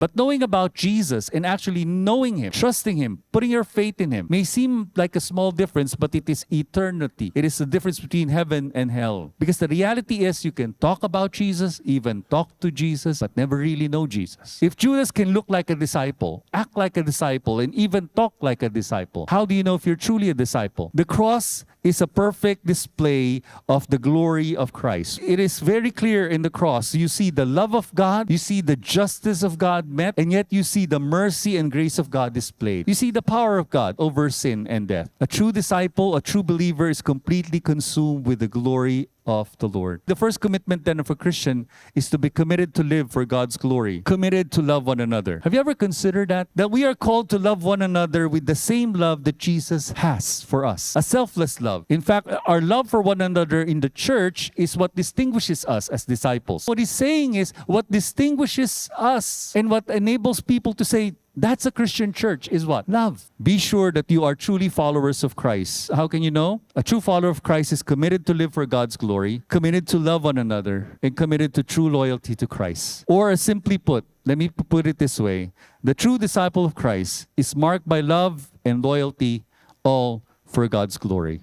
But knowing about Jesus and actually knowing Him, trusting Him, putting your faith in Him may seem like a small difference, but it is eternity. It is the difference between heaven and hell. Because the reality is you can talk about Jesus, even talk to Jesus, but never really know Jesus. If Judas can look like a disciple, act like a disciple, and even talk like a disciple, how do you know if you're truly a disciple? The cross is a perfect display of the glory of Christ. It is very clear in the cross. You see the love of God, you see the justice of God met, and yet you see the mercy and grace of God displayed. You see the power of God over sin and death. A true disciple, a true believer is completely consumed with the glory of the Lord. The first commitment then of a Christian is to be committed to live for God's glory, committed to love one another. Have you ever considered that? That we are called to love one another with the same love that Jesus has for us, a selfless love. In fact, our love for one another in the church is what distinguishes us as disciples. What he's saying is what distinguishes us and what enables people to say, that's a Christian church, is what? Love. Be sure that you are truly followers of Christ. How can you know? A true follower of Christ is committed to live for God's glory, committed to love one another, and committed to true loyalty to Christ. Or simply put, let me put it this way. The true disciple of Christ is marked by love and loyalty, all for God's glory.